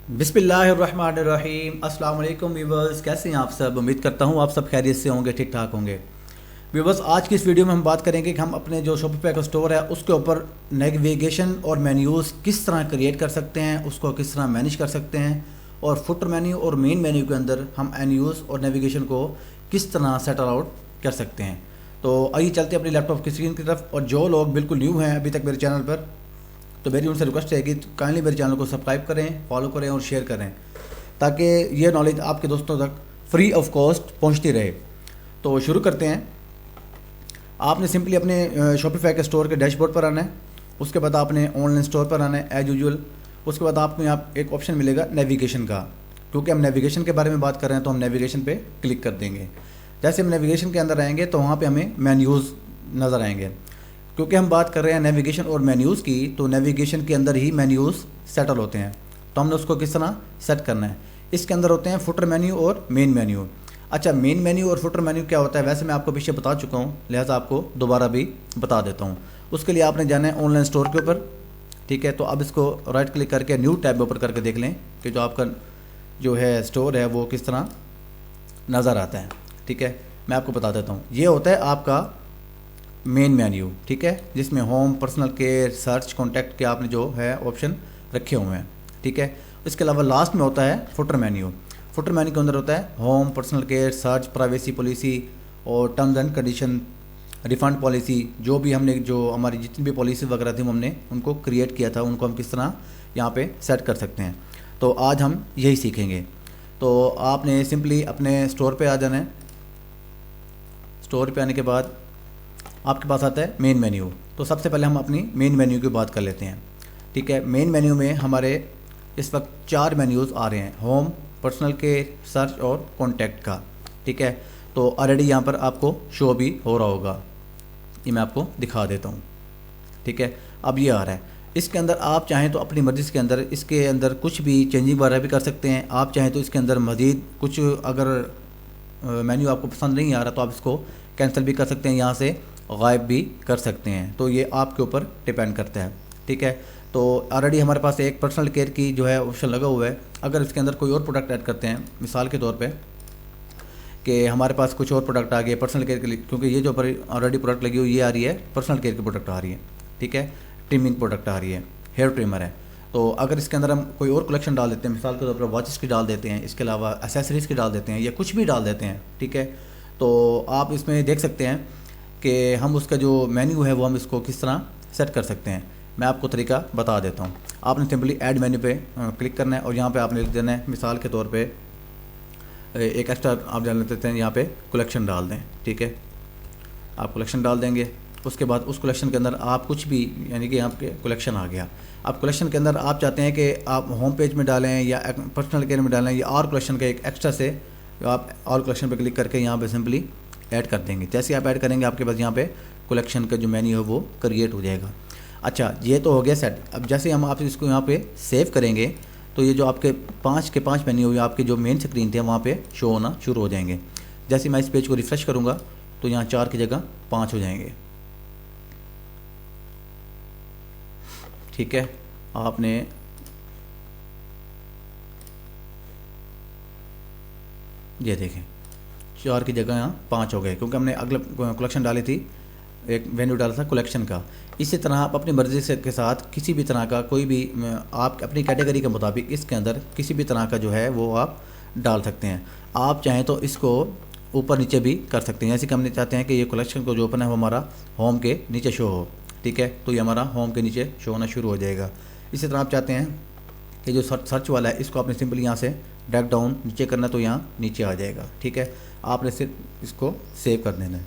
बिस्मिल्लाहिर्रहमानिर्रहीम। अस्सलाम वालेकुम व्यूवर्स, कैसे हैं आप सब। उम्मीद करता हूँ आप सब खैरियत से होंगे, ठीक ठाक होंगे। व्यूवर्स, आज की इस वीडियो में हम बात करेंगे कि हम अपने जो शॉपिफाई का स्टोर है उसके ऊपर नेविगेशन और मेन्यूज़ किस तरह क्रिएट कर सकते हैं, उसको किस तरह मैनेज कर सकते हैं, और फुटर मेन्यू और मेन मेन्यू के अंदर हम मेन्यूज़ और नेविगेशन को किस तरह सेटल आउट कर सकते हैं। तो आइए चलते हैं अपनी लैपटॉप की स्क्रीन की तरफ। और जो लोग बिल्कुल न्यू हैं अभी तक मेरे चैनल पर, तो मेरी उनसे रिक्वेस्ट है कि काइंडली मेरे चैनल को सब्सक्राइब करें, फॉलो करें और शेयर करें, ताकि ये नॉलेज आपके दोस्तों तक फ्री ऑफ कॉस्ट पहुंचती रहे। तो शुरू करते हैं। आपने सिंपली अपने शॉपिफाई के स्टोर के डैशबोर्ड पर आना है। उसके बाद आपने ऑनलाइन स्टोर पर आना है एज यूजुअल। उसके बाद आपको यहाँ एक ऑप्शन मिलेगा नेविगेशन का। क्योंकि हम नेविगेशन के बारे में बात कर रहे हैं तो हम नेविगेशन पे क्लिक कर देंगे। जैसे हम नेविगेशन के अंदर आएंगे तो वहाँ पे हमें मेन्यूज़ नज़र आएंगे। क्योंकि हम बात कर रहे हैं नेविगेशन और मेन्यूज़ की, तो नेविगेशन के अंदर ही मेन्यूज़ सेटल होते हैं। तो हमने उसको किस तरह सेट करना है। इसके अंदर होते हैं फुटर मेन्यू और मेन मेन्यू। अच्छा, मेन मेन्यू और फुटर मेन्यू क्या होता है वैसे मैं आपको पीछे बता चुका हूँ, लिहाजा आपको दोबारा भी बता देता हूँ। उसके लिए आपने जाना है ऑनलाइन स्टोर के ऊपर, ठीक है। तो अब इसको राइट क्लिक करके न्यू टैब के ऊपर करके देख लें कि जो आपका जो है स्टोर है वो किस तरह नज़र आता है, ठीक है। मैं आपको बता देता हूँ। ये होता है आपका मेन मेन्यू, ठीक है, जिसमें home, personal care, search, contact के आपने जो है ऑप्शन रखे हुए हैं, ठीक है। इसके अलावा लास्ट में होता है फुटर मेन्यू। फुटर मेन्यू के अंदर होता है home, personal care, search, privacy policy और terms and condition, refund policy. जो भी हमने जो हमारी जितनी भी पॉलिसी वगैरह थी हमने उनको क्रिएट किया था, उनको हम किस तरह यहाँ पे सेट कर सकते हैं। तो आज हम यही सीखेंगे। तो आपने सिंपली अपने स्टोर पे आ जाना है। स्टोर पे आने के बाद आपके पास आता है मेन मेन्यू। तो सबसे पहले हम अपनी मेन मेन्यू की बात कर लेते हैं, ठीक है। मेन मेन्यू में हमारे इस वक्त 4 मेन्यूज़ आ रहे हैं, होम, पर्सनल केयर, सर्च और कॉन्टैक्ट का, ठीक है। तो ऑलरेडी यहाँ पर आपको शो भी हो रहा होगा, ये मैं आपको दिखा देता हूँ, ठीक है। अब ये आ रहा है। इसके अंदर आप चाहें तो अपनी मर्ज़ी के अंदर इसके अंदर कुछ भी चेंजिंग वगैरह भी कर सकते हैं। आप चाहें तो इसके अंदर मज़ीद कुछ अगर मेन्यू आपको पसंद नहीं आ रहा तो आप इसको कैंसिल भी कर सकते हैं, यहाँ से गायब भी कर सकते हैं। तो ये आपके ऊपर डिपेंड करता है, ठीक है। तो ऑलरेडी हमारे पास एक पर्सनल केयर की जो है ऑप्शन लगा हुआ है। अगर इसके अंदर कोई और प्रोडक्ट ऐड करते हैं, मिसाल के तौर पे कि हमारे पास कुछ और प्रोडक्ट आ गए पर्सनल केयर के लिए, क्योंकि ये जो ऑलरेडी प्रोडक्ट लगी हुई ये आ रही है पर्सनल केयर की प्रोडक्ट आ रही है, ठीक है। ट्रिमिंग प्रोडक्ट आ रही है, हेयर ट्रिमर है। तो अगर इसके अंदर हम कोई और कलेक्शन डाल देते हैं, मिसाल के तौर पर वॉचेस की डाल देते हैं, इसके अलावा एसेसरीज़ की डाल देते हैं या कुछ भी डाल देते हैं, ठीक है। तो आप इसमें देख सकते हैं कि हम उसका जो मेन्यू है वो हम इसको किस तरह सेट कर सकते हैं। मैं आपको तरीका बता देता हूँ। आपने सिंपली ऐड मेन्यू पे क्लिक करना है और यहाँ पे आपने लिख देना है, मिसाल के तौर पे एक एक्स्ट्रा आप डाल देते हैं, यहाँ पे कलेक्शन डाल दें, ठीक है। आप कलेक्शन डाल देंगे। उसके बाद उस कलेक्शन के अंदर आप कुछ भी, यानी कि यहाँ पे कलेक्शन आ गया। अब कलेक्शन के अंदर आप चाहते हैं कि आप होम पेज में डालें या पर्सनल केयर में डालें या और कलेक्शन का एक एक्स्ट्रा से, आप और कलेक्शन पे क्लिक करके यहाँ पे सिंपली ऐड कर देंगे। जैसे आप ऐड करेंगे आपके पास यहाँ पे कलेक्शन का जो मेन्यू है वो क्रिएट हो जाएगा। अच्छा, ये तो हो गया सेट। अब जैसे हम आप इसको यहाँ पे सेव करेंगे तो ये जो आपके 5 के 5 मेन्यू हुए आपके जो मेन स्क्रीन थे वहाँ पे शो होना शुरू हो जाएंगे। जैसे मैं इस पेज को रिफ्रेश करूँगा तो यहाँ 4 की जगह 5 हो जाएंगे, ठीक है। आपने ये देखें 4 की जगह यहाँ 5 हो गए, क्योंकि हमने अगला कलेक्शन डाली थी, एक वेन्यू डाला था कलेक्शन का। इसी तरह आप अपनी मर्ज़ी से के साथ किसी भी तरह का कोई भी आप अपनी कैटेगरी के मुताबिक इसके अंदर किसी भी तरह का जो है वो आप डाल सकते हैं। आप चाहें तो इसको ऊपर नीचे भी कर सकते हैं। जैसे कि हमने चाहते हैं कि ये कलेक्शन को जो ओपन है वो हमारा होम के नीचे शो हो, ठीक है। तो ये हमारा होम के नीचे शो होना शुरू हो जाएगा। इसी तरह आप चाहते हैं कि जो सर्च वाला है इसको आपने सिंपली यहाँ से ड्रैग डाउन नीचे करना तो यहाँ नीचे आ जाएगा, ठीक है। आपने सिर्फ इसको सेव कर देना है।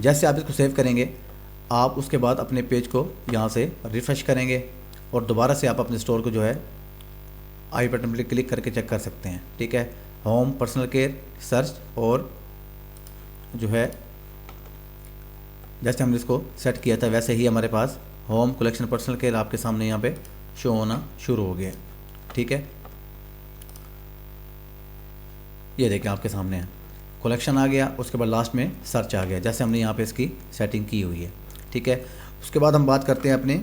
जैसे आप इसको सेव करेंगे आप उसके बाद अपने पेज को यहाँ से रिफ़्रेश करेंगे और दोबारा से आप अपने स्टोर को जो है आई बटन पर क्लिक करके चेक कर सकते हैं, ठीक है। होम, पर्सनल केयर, सर्च और जो है जैसे हमने इसको सेट किया था वैसे ही हमारे पास होम, कलेक्शन, पर्सनल केयर आपके सामने यहाँ पे शो होना शुरू हो गया, ठीक है। ये देखें आपके सामने है, कलेक्शन आ गया, उसके बाद लास्ट में सर्च आ गया, जैसे हमने यहाँ पे इसकी सेटिंग की हुई है, ठीक है। उसके बाद हम बात करते हैं अपने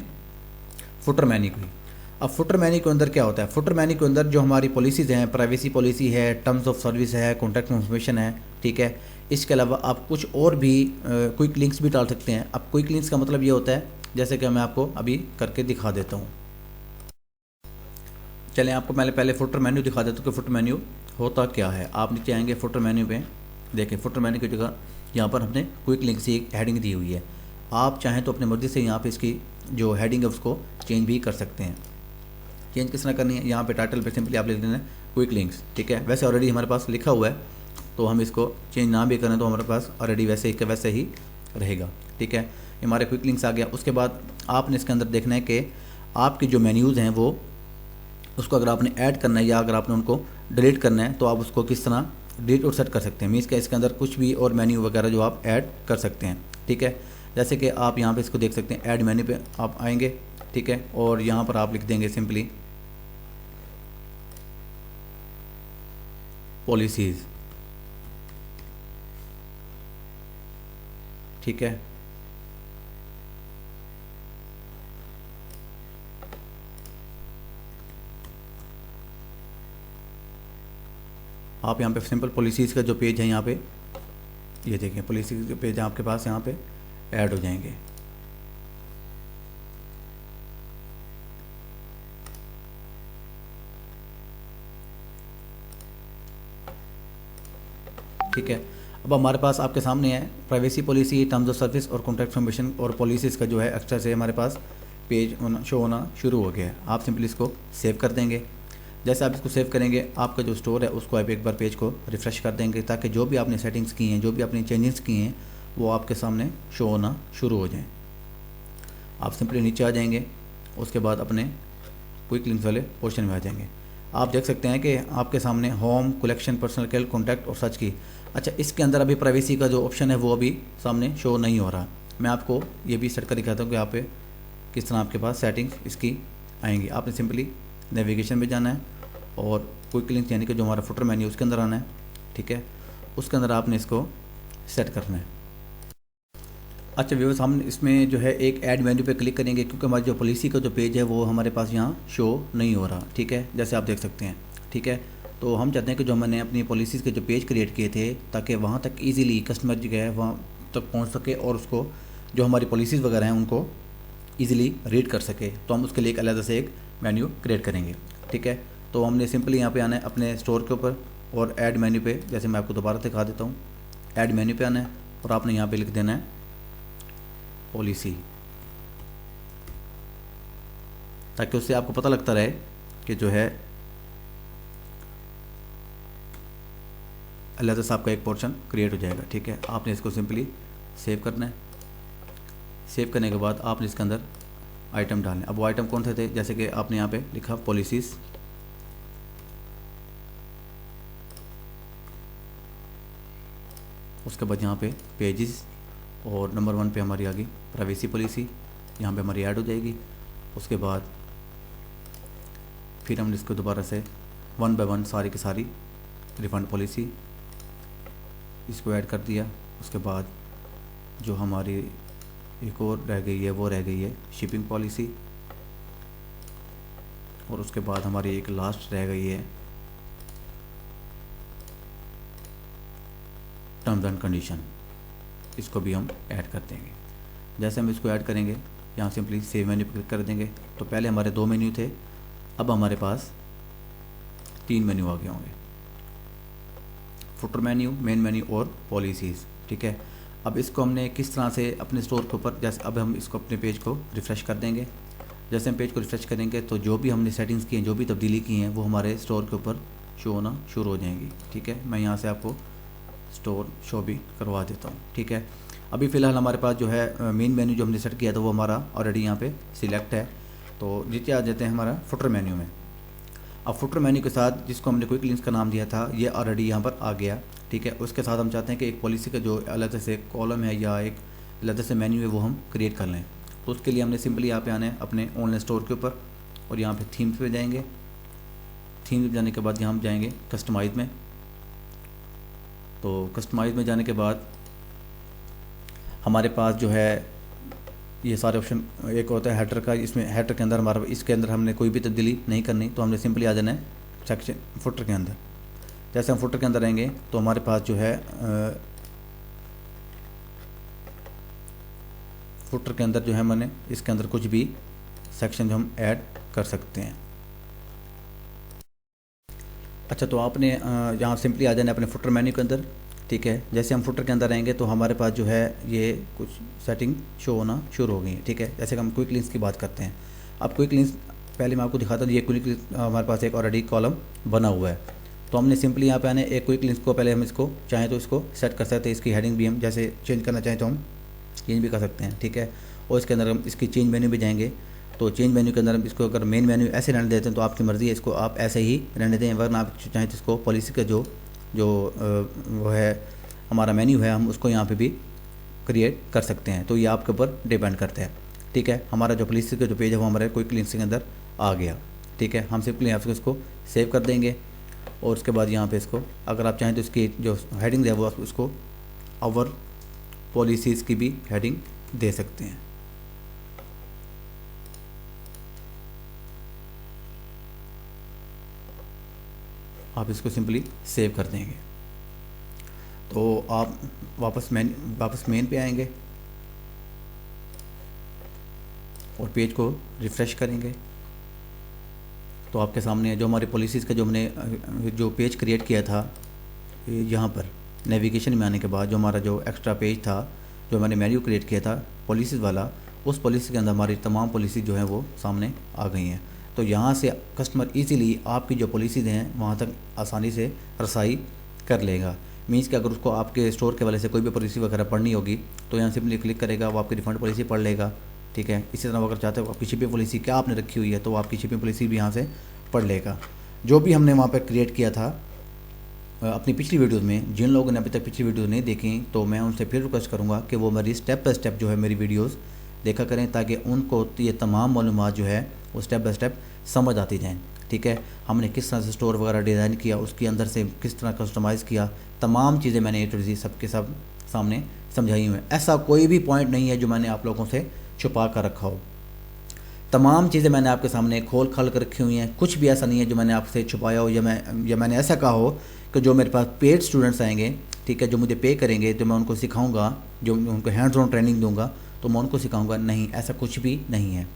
फुटर मेन्यू की। अब फुटर मेन्यू के अंदर क्या होता है, फुटर मेन्यू के अंदर जो हमारी पॉलिसीज़ हैं, प्राइवेसी पॉलिसी है, टर्म्स ऑफ सर्विस है, कॉन्टैक्ट इन्फॉर्मेशन है, ठीक है। इसके अलावा आप कुछ और भी क्विक लिंक्स भी डाल सकते हैं। अब क्विक लिंक्स का मतलब ये होता है, जैसे कि मैं आपको अभी करके दिखा देता हूँ। चलें आपको मैं पहले फुटर मेन्यू दिखा देता हूँ कि फुटर मेन्यू होता क्या है। आप नीचे आएंगे फुटर मेन्यू पे, देखें फुटर मेन्यू की जगह यहाँ पर हमने क्विक लिंक से एक हेडिंग दी हुई है। आप चाहें तो अपनी मर्ज़ी से यहाँ पे इसकी जो हेडिंग है उसको चेंज भी कर सकते हैं। चेंज किस तरह करनी है, यहाँ पे टाइटल पे सिंपली आप लिख देना क्विक लिंक्स, ठीक है। वैसे ऑलरेडी हमारे पास लिखा हुआ है, तो हम इसको चेंज ना भी करें तो हमारे पास ऑलरेडी वैसे ही रहेगा, ठीक है। हमारे क्विक लिंक्स आ गया। उसके बाद आपने इसके अंदर देखना है कि आपके जो मेन्यूज़ हैं वो, उसको अगर आपने ऐड करना है या अगर आपने उनको डिलीट करना है तो आप उसको किस तरह डिलीट और सेट कर सकते हैं। मीन्स के इसके अंदर कुछ भी और मेन्यू वगैरह जो आप ऐड कर सकते हैं, ठीक है। जैसे कि आप यहाँ पे इसको देख सकते हैं, ऐड मेन्यू पे आप आएंगे, ठीक है, और यहाँ पर आप लिख देंगे सिंपली पॉलिसीज़, ठीक है। आप यहाँ पे सिंपल पॉलिसीज़ का जो पेज है यहाँ पे, ये देखें पॉलिसीज़ के पेज आपके पास यहाँ पे ऐड हो जाएंगे। ठीक है। अब हमारे पास आपके सामने है privacy policy, terms of service और कॉन्टैक्ट इन्फॉर्मेशन और पॉलिसीज़ का जो है एक्स्ट्रा से हमारे पास पेज शो होना शुरू हो गया है। आप सिंपली इसको सेव कर देंगे। जैसे आप इसको सेव करेंगे, आपका जो स्टोर है उसको आप एक बार पेज को रिफ़्रेश कर देंगे ताकि जो भी आपने सेटिंग्स की हैं, जो भी आपने चेंजेस किए हैं, वो आपके सामने शो होना शुरू हो जाएं। आप सिंपली नीचे आ जाएंगे, उसके बाद अपने क्विक लिंक्स वाले पोर्शन में आ जाएंगे। आप देख सकते हैं कि आपके सामने home, collection, personal care, contact और सर्च की। अच्छा, इसके अंदर अभी प्राइवेसी का जो ऑप्शन है वो अभी सामने शो नहीं हो रहा। मैं आपको ये भी सेट कर दिखाता हूँ कि यहाँ पे किस तरह आपके पास सेटिंग्स इसकी आएंगी। आपने सिंपली नेविगेशन में जाना है और क्विक लिंक यानी कि जो हमारा फुटर मेन्यू उसके अंदर आना है, ठीक है। उसके अंदर आपने इसको सेट करना है। अच्छा व्यूअर्स, हम इसमें जो है एक ऐड मेन्यू पे क्लिक करेंगे क्योंकि हमारी जो पॉलिसी का जो पेज है वो हमारे पास यहाँ शो नहीं हो रहा, ठीक है, जैसे आप देख सकते हैं, ठीक है। तो हम चाहते हैं कि जो मैंने अपनी पॉलिसीज़ के जो पेज क्रिएट किए थे ताकि वहाँ तक ईज़िली कस्टमर जो है वहाँ तक पहुँच सके और उसको जो हमारी पॉलिसीज़ वगैरह हैं उनको ईज़िली रीड कर सके, तो हम उसके लिए एक अलग से एक मेन्यू क्रिएट करेंगे, ठीक है। तो हमने सिंपली यहाँ पे आना है अपने स्टोर के ऊपर और ऐड मेन्यू पे, जैसे मैं आपको दोबारा दिखा देता हूँ, ऐड मेन्यू पे आना है और आपने यहाँ पे लिख देना है पॉलिसी, ताकि उससे आपको पता लगता रहे कि जो है अलग से आपका एक पोर्शन क्रिएट हो जाएगा, ठीक है। आपने इसको सिंपली सेव करना है। सेव करने के बाद आपने इसके अंदर आइटम डालने। अब वो आइटम कौन से थे, जैसे कि आपने यहाँ पे लिखा पॉलिसीज़, उसके बाद यहाँ पे पेजेस और नंबर 1 पे हमारी आ गई प्राइवेसी पॉलिसी, यहाँ पे हमारी ऐड हो जाएगी। उसके बाद फिर हमने इसको दोबारा से 1 बाय 1 सारी की सारी रिफ़ंड पॉलिसी इसको ऐड कर दिया। उसके बाद जो हमारी एक और रह गई है वो रह गई है शिपिंग पॉलिसी, और उसके बाद हमारी एक लास्ट रह गई है टर्म्स एंड कंडीशन, इसको भी हम ऐड कर देंगे। जैसे हम इसको ऐड करेंगे, यहाँ सिंपली सेव मेन्यू पर क्लिक कर देंगे। तो पहले हमारे 2 मेन्यू थे, अब हमारे पास 3 मेन्यू आ गए होंगे, फुटर मेन्यू, मेन मेन्यू और पॉलिसीज़, ठीक है। अब इसको हमने किस तरह से अपने स्टोर के ऊपर, जैसे अब हम इसको अपने पेज को रिफ़्रेश कर देंगे। जैसे हम पेज को रिफ़्रेश करेंगे तो जो भी हमने सेटिंग्स की हैं, जो भी तब्दीली की हैं, वो हमारे स्टोर के ऊपर शो होना शुरू हो जाएंगी, ठीक है। मैं यहाँ से आपको स्टोर शो भी करवा देता हूँ, ठीक है। अभी फ़िलहाल हमारे पास जो है मेन मेन्यू जो हमने सेट किया था वो हमारा ऑलरेडी यहाँ पे सिलेक्ट है। तो नीचे आ जाते हैं हमारा फुटर मेन्यू में। अब फुटर मेन्यू के साथ जिसको हमने क्विक लिंक्स का नाम दिया था ये ऑलरेडी यहाँ पर आ गया, ठीक है। उसके साथ हम चाहते हैं कि एक पॉलिसी का जो अलग से कॉलम है या एक अलग से मेन्यू है वो हम क्रिएट कर लें। तो उसके लिए हमने सिंपली यहाँ पे आना है अपने ऑनलाइन स्टोर के ऊपर और यहाँ पे थीम्स पे जाएंगे। थीम पे जाने के बाद यहाँ हम जाएंगे कस्टमाइज में। तो कस्टमाइज में जाने के बाद हमारे पास जो है ये सारे ऑप्शन, एक होता है हेडर का, इसमें हेडर के अंदर हमारा इसके अंदर हमने कोई भी तब्दीली नहीं करनी, तो हमने सिंपली आ जाना है सेक्शन फुटर के अंदर। जैसे हम फुटर के अंदर आएंगे तो हमारे पास जो है फुटर के अंदर जो है मैंने इसके अंदर कुछ भी सेक्शन जो हम ऐड कर सकते हैं। अच्छा, तो आपने यहाँ सिंपली आ जाना है अपने फुटर मेन्यू के अंदर, ठीक है। जैसे हम फुटर के अंदर आएंगे तो हमारे पास जो है ये कुछ सेटिंग शो होना शुरू हो गई है, ठीक है। जैसे कि हम क्विक लिंक्स की बात करते हैं। अब क्विक लिंक्स पहले मैं आपको दिखाता हूँ, ये क्विक लिंक्स हमारे पास एक ऑलरेडी कॉलम बना हुआ है। तो हमने सिंपली यहाँ पे आने एक क्विक लिंक्स को पहले हम इसको चाहें तो इसको सेट कर सकते हैं। इसकी हेडिंग भी हम जैसे चेंज करना चाहें तो हम चेंज भी कर सकते हैं, ठीक है। और इसके अंदर हम इसकी चेंज मेन्यू भी जाएंगे, तो चेंज मेन्यू के अंदर हम इसको अगर मेन मेन्यू ऐसे रहने देते हैं तो आपकी मर्ज़ी है, इसको आप ऐसे ही रहने दें, वरना आप चाहें तो इसको पॉलिसी का जो वो है हमारा मेन्यू है हम उसको यहाँ पे भी क्रिएट कर सकते हैं। तो ये आपके ऊपर डिपेंड करता है, ठीक है। हमारा जो पॉलिसी का जो पेज है वो हमारे क्विक लिंक्स के अंदर आ गया, ठीक है। हम सिंपली यहाँ से इसको सेव कर देंगे और उसके बाद यहाँ पे इसको अगर आप चाहें तो इसकी जो हेडिंग है वो उसको आवर पॉलिसीज़ की भी हेडिंग दे सकते हैं। आप इसको सिंपली सेव कर देंगे तो आप वापस मेन पे आएंगे और पेज को रिफ़्रेश करेंगे तो आपके सामने जो हमारी पॉलिसीज़ का जो हमने जो पेज क्रिएट किया था, यहाँ पर नेविगेशन में आने के बाद जो हमारा जो एक्स्ट्रा पेज था जो मैंने मेन्यू क्रिएट किया था पॉलिसीज़ वाला, उस पॉलिसी के अंदर हमारी तमाम पॉलिसी जो है वो सामने आ गई हैं। तो यहाँ से कस्टमर इजीली आपकी जो पॉलिसीज़ हैं वहाँ तक आसानी से रसाई कर लेगा। मीन्स कि अगर उसको आपके स्टोर के वाले से कोई भी पॉलिसी वगैरह पढ़नी होगी तो यहाँ सिंपली क्लिक करेगा, वो आपकी रिफंड पॉलिसी पढ़ लेगा, ठीक है। इसी तरह अगर चाहते हो आपकी शिपिंग पॉलिसी क्या आपने रखी हुई है तो आपकी शिपिंग पॉलिसी भी यहाँ से पढ़ लेगा। जो भी हमने वहाँ पर क्रिएट किया था अपनी पिछली वीडियोज़ में, जिन लोगों ने अभी तक पिछली वीडियोज़ नहीं देखी तो मैं उनसे फिर रिक्वेस्ट करूँगा कि वो मेरी स्टेप बाय स्टेप जो है मेरी वीडियोज़ देखा करें, ताकि उनको ये तमाम मालूमात जो है वो स्टेप बाय स्टेप समझ आती जाएँ, ठीक है। हमने किस तरह से स्टोर वगैरह डिज़ाइन किया, उसके अंदर से किस तरह कस्टमाइज़ किया, तमाम चीज़ें मैंने ए टू ज़ेड सबके सब सामने समझाई हुई हैं। ऐसा कोई भी पॉइंट नहीं है जो मैंने आप लोगों से छुपा कर रखा हो। तमाम चीज़ें मैंने आपके सामने खोल खाल कर रखी हुई हैं। कुछ भी ऐसा नहीं है जो मैंने आपसे छुपाया हो या मैंने ऐसा कहा हो कि जो मेरे पास पेड स्टूडेंट्स आएंगे, ठीक है, जो मुझे पे करेंगे तो मैं उनको सिखाऊंगा, जो उनको हैंड्स ऑन ट्रेनिंग दूंगा तो मैं उनको सिखाऊंगा, नहीं, ऐसा कुछ भी नहीं है।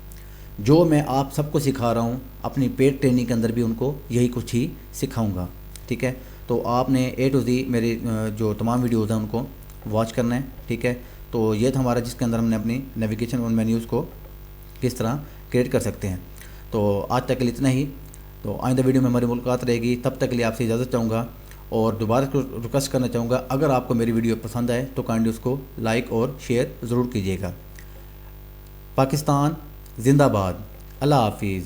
जो मैं आप सबको सिखा रहा हूँ अपनी पेड ट्रेनिंग के अंदर भी उनको यही कुछ ही सिखाऊंगा, ठीक है। तो आपने ए टू ज़ेड मेरे जो तमाम वीडियोज़ हैं उनको वॉच करना है, ठीक है। तो ये था हमारा जिसके अंदर हमने अपनी नेविगेशन और मेन्यूज़ को किस तरह क्रिएट कर सकते हैं। तो आज तक के लिए इतना ही। तो आइंदा वीडियो में हमारी मुलाकात रहेगी, तब तक के लिए आपसे इजाज़त चाहूँगा और दोबारा रिक्वेस्ट करना चाहूँगा, अगर आपको मेरी वीडियो पसंद आए तो काइंडली उसको लाइक और शेयर ज़रूर कीजिएगा। पाकिस्तान जिंदाबाद। अल्लाह हाफिज़।